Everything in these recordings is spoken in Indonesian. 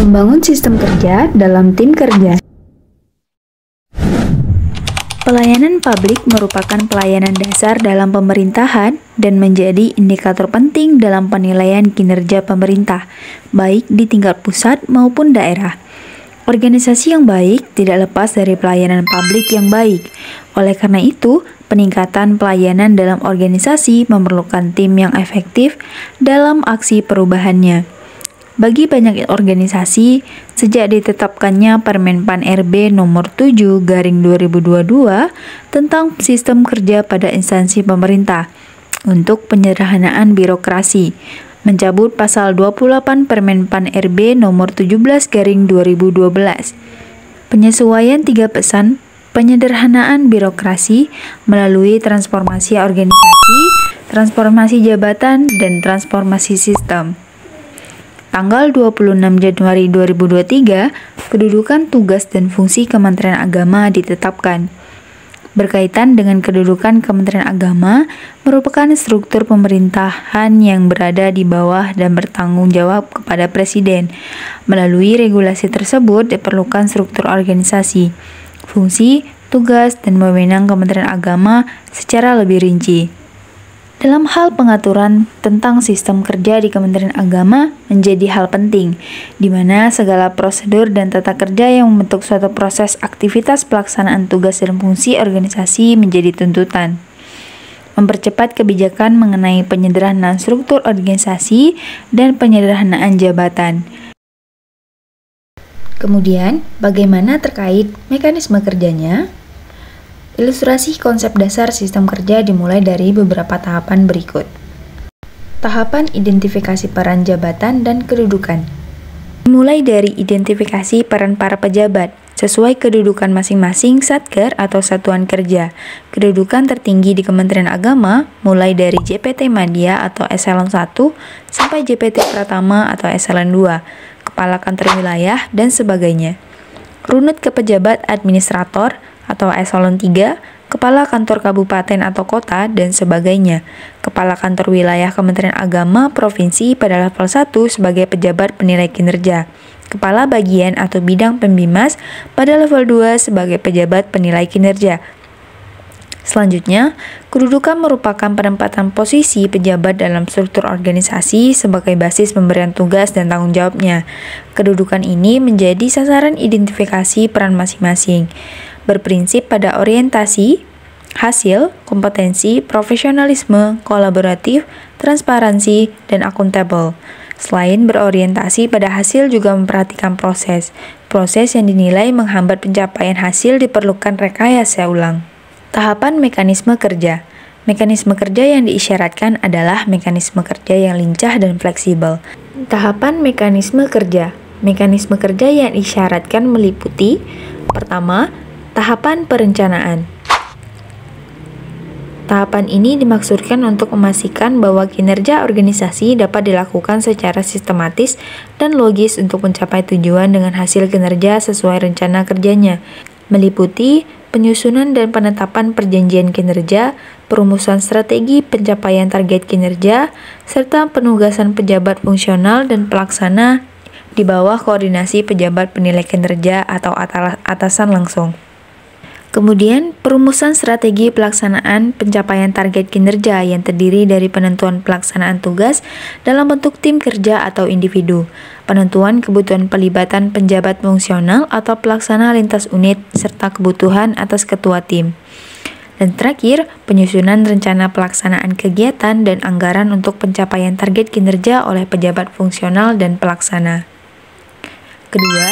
Membangun sistem kerja dalam tim kerja. Pelayanan publik merupakan pelayanan dasar dalam pemerintahan dan menjadi indikator penting dalam penilaian kinerja pemerintah, baik di tingkat pusat maupun daerah. Organisasi yang baik tidak lepas dari pelayanan publik yang baik. Oleh karena itu, peningkatan pelayanan dalam organisasi memerlukan tim yang efektif dalam aksi perubahannya. Bagi banyak organisasi, sejak ditetapkannya Permen Pan RB nomor 7/2022 tentang sistem kerja pada instansi pemerintah untuk penyederhanaan birokrasi, mencabut pasal 28 Permen Pan RB nomor 17/2012. Penyesuaian 3 pesan penyederhanaan birokrasi melalui transformasi organisasi, transformasi jabatan, dan transformasi sistem. Tanggal 26 Januari 2023, kedudukan tugas dan fungsi Kementerian Agama ditetapkan. Berkaitan dengan kedudukan Kementerian Agama, merupakan struktur pemerintahan yang berada di bawah dan bertanggung jawab kepada Presiden. Melalui regulasi tersebut diperlukan struktur organisasi, fungsi, tugas, dan wewenang Kementerian Agama secara lebih rinci. Dalam hal pengaturan tentang sistem kerja di Kementerian Agama menjadi hal penting, di mana segala prosedur dan tata kerja yang membentuk suatu proses aktivitas pelaksanaan tugas dan fungsi organisasi menjadi tuntutan. Mempercepat kebijakan mengenai penyederhanaan struktur organisasi dan penyederhanaan jabatan. Kemudian, bagaimana terkait mekanisme kerjanya? Ilustrasi konsep dasar sistem kerja dimulai dari beberapa tahapan berikut. Tahapan identifikasi peran jabatan dan kedudukan. Dimulai dari identifikasi peran para pejabat, sesuai kedudukan masing-masing satker atau satuan kerja. Kedudukan tertinggi di Kementerian Agama mulai dari JPT Madya atau Eselon 1 sampai JPT Pratama atau Eselon 2, Kepala Kantor Wilayah, dan sebagainya. Runut ke pejabat administrator atau Eselon 3, Kepala Kantor Kabupaten atau Kota, dan sebagainya. Kepala Kantor Wilayah Kementerian Agama Provinsi pada level 1 sebagai pejabat penilai kinerja. Kepala Bagian atau Bidang Pembimas pada level 2 sebagai pejabat penilai kinerja. Selanjutnya, kedudukan merupakan penempatan posisi pejabat dalam struktur organisasi sebagai basis pemberian tugas dan tanggung jawabnya. Kedudukan ini menjadi sasaran identifikasi peran masing-masing, berprinsip pada orientasi, hasil, kompetensi, profesionalisme, kolaboratif, transparansi, dan akuntabel. Selain berorientasi pada hasil juga memperhatikan proses. Proses yang dinilai menghambat pencapaian hasil diperlukan rekayasa ulang. Tahapan mekanisme kerja. Mekanisme kerja yang diisyaratkan adalah mekanisme kerja yang lincah dan fleksibel. Tahapan mekanisme kerja. Mekanisme kerja yang diisyaratkan meliputi: pertama, tahapan perencanaan. Tahapan ini dimaksudkan untuk memastikan bahwa kinerja organisasi dapat dilakukan secara sistematis dan logis untuk mencapai tujuan dengan hasil kinerja sesuai rencana kerjanya. Meliputi penyusunan dan penetapan perjanjian kinerja, perumusan strategi pencapaian target kinerja, serta penugasan pejabat fungsional dan pelaksana di bawah koordinasi pejabat penilai kinerja atau atasan langsung. Kemudian, perumusan strategi pelaksanaan pencapaian target kinerja yang terdiri dari penentuan pelaksanaan tugas dalam bentuk tim kerja atau individu, penentuan kebutuhan pelibatan penjabat fungsional atau pelaksana lintas unit, serta kebutuhan atas ketua tim. Dan terakhir, penyusunan rencana pelaksanaan kegiatan dan anggaran untuk pencapaian target kinerja oleh pejabat fungsional dan pelaksana. Kedua,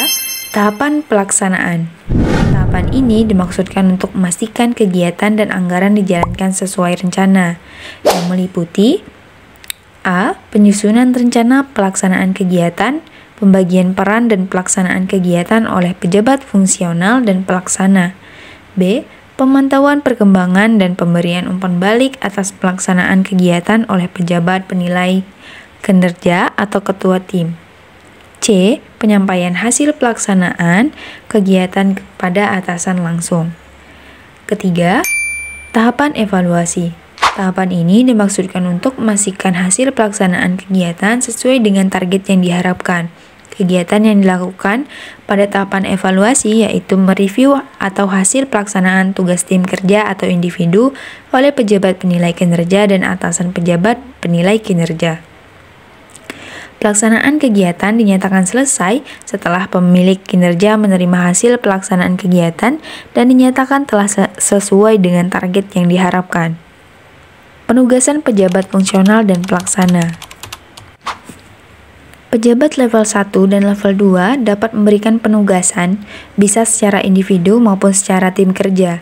tahapan pelaksanaan. Tahapan ini dimaksudkan untuk memastikan kegiatan dan anggaran dijalankan sesuai rencana, yang meliputi: A. Penyusunan rencana pelaksanaan kegiatan, pembagian peran dan pelaksanaan kegiatan oleh pejabat fungsional dan pelaksana. B. Pemantauan perkembangan dan pemberian umpan balik atas pelaksanaan kegiatan oleh pejabat penilai kinerja atau ketua tim. C. Penyampaian hasil pelaksanaan kegiatan kepada atasan langsung. Ketiga, tahapan evaluasi. Tahapan ini dimaksudkan untuk memastikan hasil pelaksanaan kegiatan sesuai dengan target yang diharapkan. kegiatan yang dilakukan pada tahapan evaluasi yaitu mereview atau hasil pelaksanaan tugas tim kerja atau individu oleh pejabat penilai kinerja dan atasan pejabat penilai kinerja. Pelaksanaan kegiatan dinyatakan selesai setelah pemilik kinerja menerima hasil pelaksanaan kegiatan dan dinyatakan telah sesuai dengan target yang diharapkan. Penugasan pejabat fungsional dan pelaksana. Pejabat level 1 dan level 2 dapat memberikan penugasan bisa secara individu maupun secara tim kerja.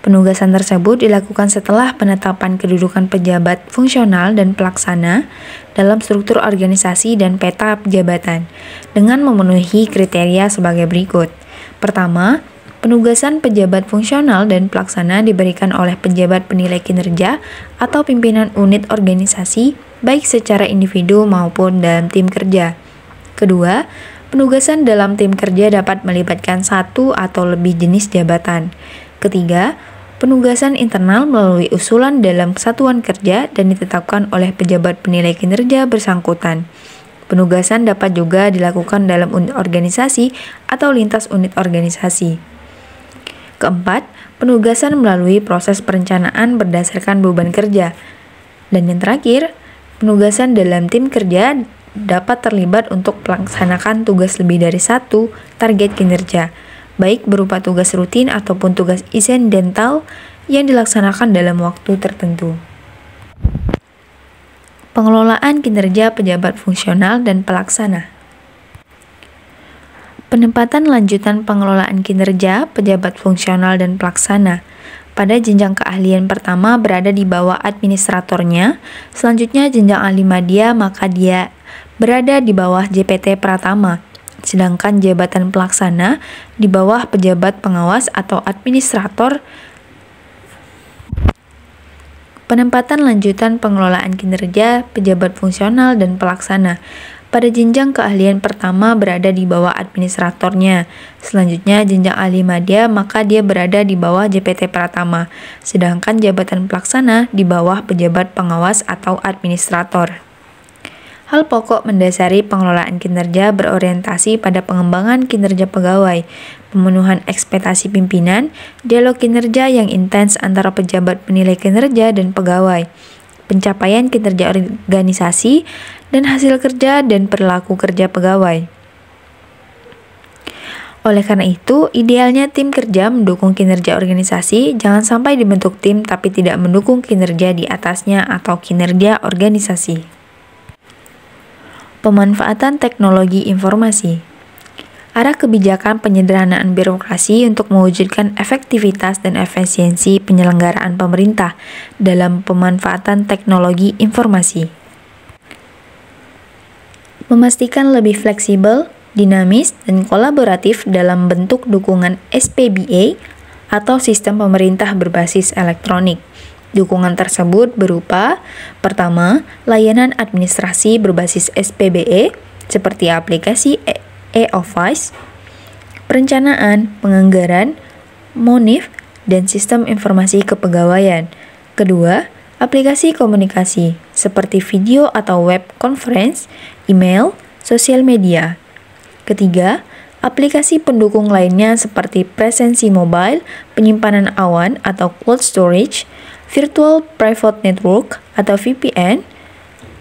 Penugasan tersebut dilakukan setelah penetapan kedudukan pejabat fungsional dan pelaksana dalam struktur organisasi dan peta jabatan dengan memenuhi kriteria sebagai berikut. Pertama, penugasan pejabat fungsional dan pelaksana diberikan oleh pejabat penilai kinerja atau pimpinan unit organisasi baik secara individu maupun dalam tim kerja. Kedua, penugasan dalam tim kerja dapat melibatkan satu atau lebih jenis jabatan. Ketiga, penugasan internal melalui usulan dalam satuan kerja dan ditetapkan oleh pejabat penilai kinerja bersangkutan. Penugasan dapat juga dilakukan dalam unit organisasi atau lintas unit organisasi. Keempat, penugasan melalui proses perencanaan berdasarkan beban kerja. Dan yang terakhir, penugasan dalam tim kerja dapat terlibat untuk melaksanakan tugas lebih dari satu target kinerja, baik berupa tugas rutin ataupun tugas insidental yang dilaksanakan dalam waktu tertentu. Pengelolaan kinerja pejabat fungsional dan pelaksana. Penempatan lanjutan pengelolaan kinerja pejabat fungsional dan pelaksana. Pada jenjang keahlian pertama berada di bawah administratornya, selanjutnya jenjang ahli madya maka dia berada di bawah JPT Pratama. Sedangkan jabatan pelaksana di bawah pejabat pengawas atau administrator. Penempatan lanjutan pengelolaan kinerja pejabat fungsional dan pelaksana. Pada jenjang keahlian pertama berada di bawah administratornya. Selanjutnya jenjang ahli madya maka dia berada di bawah JPT Pratama. Sedangkan jabatan pelaksana di bawah pejabat pengawas atau administrator. Hal pokok mendasari pengelolaan kinerja berorientasi pada pengembangan kinerja pegawai, pemenuhan ekspektasi pimpinan, dialog kinerja yang intens antara pejabat penilai kinerja dan pegawai, pencapaian kinerja organisasi, dan hasil kerja dan perilaku kerja pegawai. Oleh karena itu, idealnya tim kerja mendukung kinerja organisasi, jangan sampai dibentuk tim tapi tidak mendukung kinerja di atasnya atau kinerja organisasi. Pemanfaatan teknologi informasi. Arah kebijakan penyederhanaan birokrasi untuk mewujudkan efektivitas dan efisiensi penyelenggaraan pemerintah dalam pemanfaatan teknologi informasi. Memastikan lebih fleksibel, dinamis, dan kolaboratif dalam bentuk dukungan SPBA atau sistem pemerintah berbasis elektronik. Dukungan tersebut berupa: pertama, layanan administrasi berbasis SPBE seperti aplikasi e-Office, perencanaan, penganggaran, Monif, dan sistem informasi kepegawaian. Kedua, aplikasi komunikasi seperti video atau web conference, email, sosial media. Ketiga, aplikasi pendukung lainnya seperti presensi mobile, penyimpanan awan atau cloud storage, Virtual Private Network atau VPN,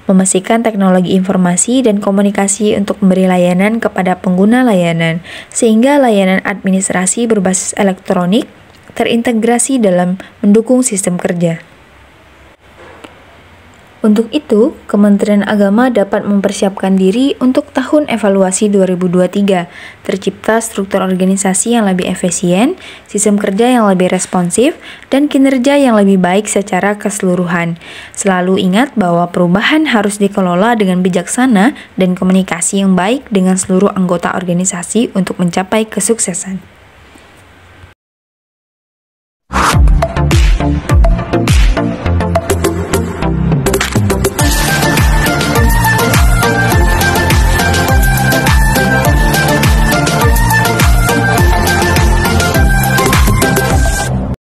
memastikan teknologi informasi dan komunikasi untuk memberi layanan kepada pengguna layanan, sehingga layanan administrasi berbasis elektronik terintegrasi dalam mendukung sistem kerja. Untuk itu, Kementerian Agama dapat mempersiapkan diri untuk tahun evaluasi 2023, tercipta struktur organisasi yang lebih efisien, sistem kerja yang lebih responsif, dan kinerja yang lebih baik secara keseluruhan. Selalu ingat bahwa perubahan harus dikelola dengan bijaksana dan komunikasi yang baik dengan seluruh anggota organisasi untuk mencapai kesuksesan.